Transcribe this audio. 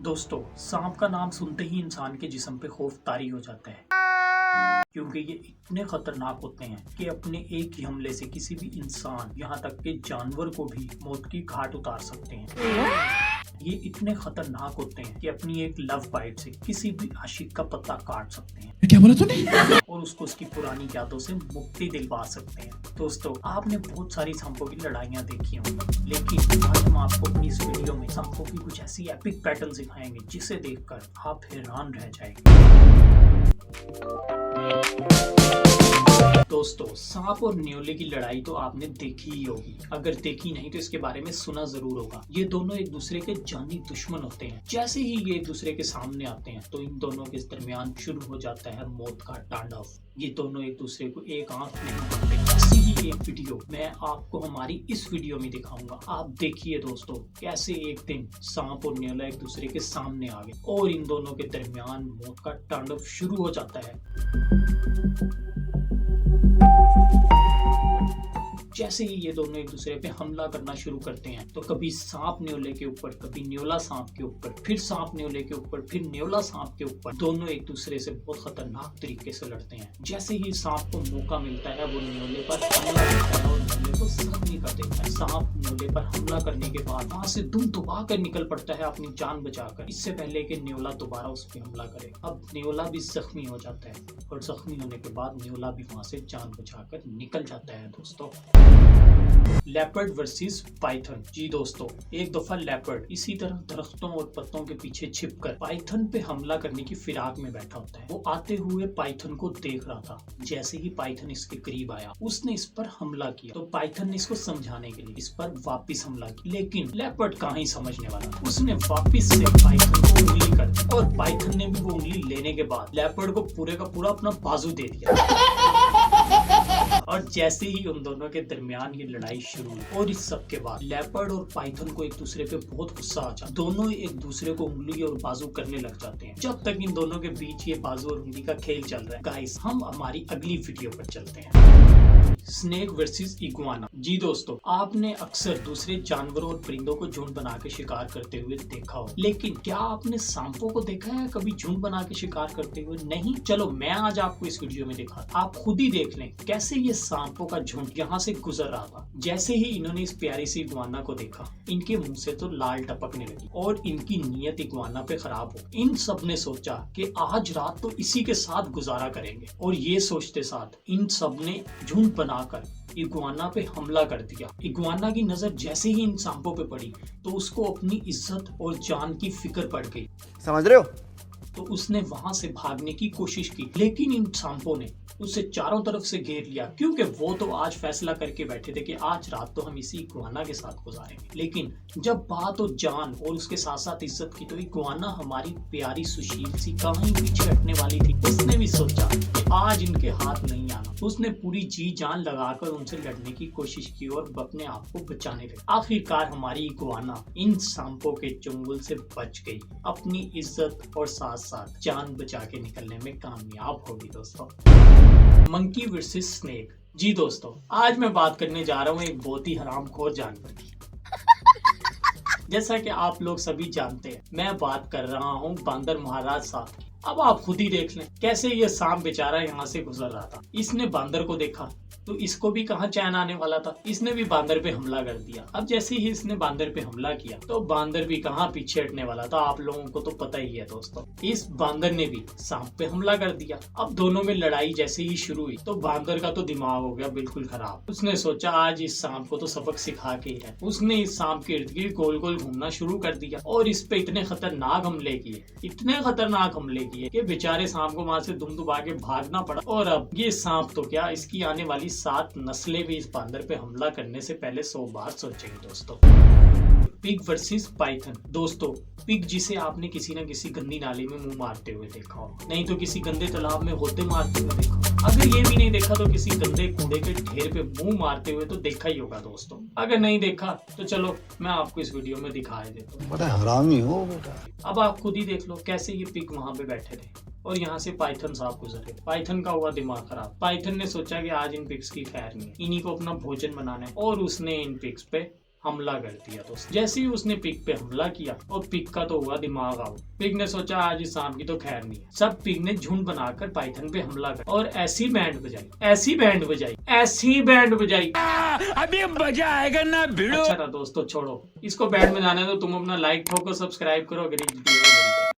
दोस्तों, सांप का नाम सुनते ही इंसान के जिस्म पे खौफ तारी हो जाता है, क्योंकि ये इतने खतरनाक होते हैं कि अपने एक ही हमले से किसी भी इंसान, यहाँ तक कि जानवर को भी मौत की घाट उतार सकते हैं। ये इतने खतरनाक होते हैं कि अपनी एक लव बाइट से किसी भी आशिक का पत्ता काट सकते हैं। क्या बोला तूने? और उसको उसकी पुरानी यादों से मुक्ति दिलवा सकते हैं। दोस्तों, आपने बहुत सारी सांपों की लड़ाइयाँ देखी होंगी, लेकिन आज हम आपको अपनी इस वीडियो में सांपों की कुछ ऐसी एपिक बैटल सिखाएंगे जिसे देखकर आप हैरान रह जाएंगे। दोस्तों, सांप और न्योले की लड़ाई तो आपने देखी ही होगी। अगर देखी नहीं तो इसके बारे में सुना जरूर होगा। ये दोनों एक दूसरे के जानी दुश्मन होते हैं। जैसे ही ये एक दूसरे के सामने आते हैं तो इन दोनों के दरमियान शुरू हो जाता है मौत का तांडव। ये दोनों एक दूसरे को एक आंख नहीं मारते। ऐसी ही एक वीडियो मैं आपको हमारी इस वीडियो में दिखाऊंगा। आप देखिए दोस्तों, कैसे एक दिन सांप और न्योला एक दूसरे के सामने आ गए और इन दोनों के दरमियान मौत का तांडव शुरू हो जाता है। जैसे ही ये दोनों एक दूसरे पे हमला करना शुरू करते हैं तो कभी सांप न्योले के ऊपर, कभी न्योला सांप के ऊपर, फिर सांप न्योले के ऊपर, फिर न्योला सांप के ऊपर, दोनों एक दूसरे से बहुत खतरनाक तरीके से लड़ते हैं। जैसे ही सांप को मौका मिलता है वो न्योले पर हमला करता है और न्योले को जख्मी कर देता है। सांप न्योले पर हमला करने के बाद वहाँ से दुम दबा कर निकल पड़ता है अपनी जान बचाकर, इससे पहले कि न्योला दोबारा उस पर हमला करे। अब न्योला भी जख्मी हो जाता है और जख्मी होने के बाद न्योला भी वहाँ से जान बचाकर निकल जाता है। दोस्तों, लेपर्ड वर्सेस पाइथन। जी दोस्तों, एक दफा लेपर्ड इसी तरह दरख्तों और पत्तों के पीछे छिपकर पाइथन पे हमला करने की फिराक में बैठा होता है। वो आते हुए पाइथन को देख रहा था। जैसे ही पाइथन इसके करीब आया उसने इस पर हमला किया। तो पाइथन ने इसको समझाने के लिए इस पर वापस हमला किया, लेकिन लेपर्ड कहाँ ही समझने वाला, उसने वापस से पाइथन को उंगली कर दी और पाइथन ने भी वो उंगली लेने के बाद लेपर्ड को पूरे का पूरा अपना बाजू दे दिया। और जैसे ही उन दोनों के दरमियान ये लड़ाई शुरू हुई और इस सब के बाद लेपर्ड और पाइथन को एक दूसरे पे बहुत गुस्सा आ जाता। दोनों एक दूसरे को उंगली और बाजू करने लग जाते हैं। जब तक इन दोनों के बीच ये बाजू और उंगली का खेल चल रहा है, गाइस हम हमारी अगली वीडियो पर चलते हैं। Snake versus iguana. जी दोस्तों, आपने अक्सर दूसरे जानवरों और परिंदों को झुंड बना के शिकार करते हुए देखा हो, लेकिन क्या आपने सांपों को देखा है कभी झुंड बना के शिकार करते हुए? नहीं। चलो मैं आज आपको इस वीडियो में दिखाता, आप खुद ही देख लें कैसे ये सांपों का झुंड यहाँ से गुजर रहा था। जैसे ही इन्होंने इस प्यारी सी इगुआना को देखा, इनके मुंह से तो लाल टपकने लगी और इनकी नीयत इगुआना पे खराब हो। इन सब ने सोचा कि आज रात तो इसी के साथ गुजारा करेंगे और ये सोचते साथ इन सब ने झुंड बनाकर इगुआना पे हमला कर दिया। इगुआना की नजर जैसे ही इन सांपों पे पड़ी तो उसको अपनी इज्जत और जान की फिक्र पड़ गई। समझ रहे हो? तो उसने वहां से भागने की कोशिश की, लेकिन इन सांपों ने उसे चारों तरफ से घेर लिया, क्योंकि वो तो आज फैसला करके बैठे थे कि आज रात तो हम इसी इगुआना के साथ गुजारेंगे। लेकिन जब बात हो जान और उसके साथ साथ इज्जत की तो इगुआना हमारी प्यारी सुशील सी कहीं पीछे हटने वाली थी। उसने भी सोचा कि आज इनके हाथ नहीं आना। उसने पूरी जी जान लगाकर उनसे लड़ने की कोशिश की और अपने आप को बचाने लगी। आखिरकार हमारी इगुआना इन सांपों के चंगुल से बच गई, अपनी इज्जत और साथ साथ जान बचा के निकलने में कामयाब होगी। दोस्तों, मंकी वर्सेस स्नेक। जी दोस्तों, आज मैं बात करने जा रहा हूँ एक बहुत ही हरामखोर जानवर की। जैसा कि आप लोग सभी जानते हैं, मैं बात कर रहा हूँ बांदर महाराज सांप की। अब आप खुद ही देख लें कैसे ये सांप बेचारा यहाँ से गुजर रहा था। इसने बांदर को देखा तो इसको भी कहाँ चैन आने वाला था, इसने भी बांदर पे हमला कर दिया। अब जैसे ही इसने बांदर पे हमला किया तो बांदर भी कहाँ पीछे हटने वाला था, आप लोगों को तो पता ही है दोस्तों। इस बांदर ने भी सांप पे हमला कर दिया। अब दोनों में लड़ाई जैसे ही शुरू हुई तो बांदर का तो दिमाग हो गया बिल्कुल खराब। उसने सोचा आज इस सांप को तो सबक सिखा के ही है। उसने इस सांप के इर्द गिर्द गोल गोल घूमना शुरू कर दिया और इस पे इतने खतरनाक हमले किए, इतने खतरनाक हमले किए कि बेचारे सांप को वहां से दुम दुबा के भागना पड़ा। और अब ये सांप तो क्या, इसकी आने वाली 7 नस्लें भी इस बांदर पे हमला करने से पहले 100 बार सोचेंगे। दोस्तों, पिग वर्सेस पाइथन। दोस्तों, पिग जिसे आपने किसी न किसी गंदी नाली में मुंह मारते हुए देखा हो, नहीं तो किसी गंदे तालाब में होते मारते हुए देखा हो। अगर ये भी नहीं देखा तो किसी गंदे कूड़े के ढेर पे मुंह मारते हुए तो देखा ही होगा। दोस्तों, अगर नहीं देखा तो चलो मैं आपको इस वीडियो में दिखा देता हूँ। बड़ा हरामी हो बेटा। अब आप खुद ही देख लो कैसे ये पिग वहां पे बैठे थे और यहाँ से पाइथन साहब गुजरे। पाइथन का हुआ दिमाग खराब। पाइथन ने सोचा कि आज इन पिग्स की खैर नहीं, इन्हीं को अपना भोजन बनाना है और उसने इन पिग्स पे हमला कर दिया। दोस्त जैसे ही उसने पिग पे हमला किया और पिग का तो हुआ दिमाग आउट। पिग ने सोचा आज इस सांप की तो खैर नहीं है। सब पिग ने झुंड बनाकर पाइथन पे हमला कर और ऐसी बैंड बजाई, ऐसी बैंड बजाई, ऐसी बैंड बजाई, अभी मजा आएगा ना भिड़ो। अच्छा था दोस्तों, छोड़ो इसको बैंड बजाने दो। तुम अपना लाइक ठोको, सब्सक्राइब करो अगर ये वीडियो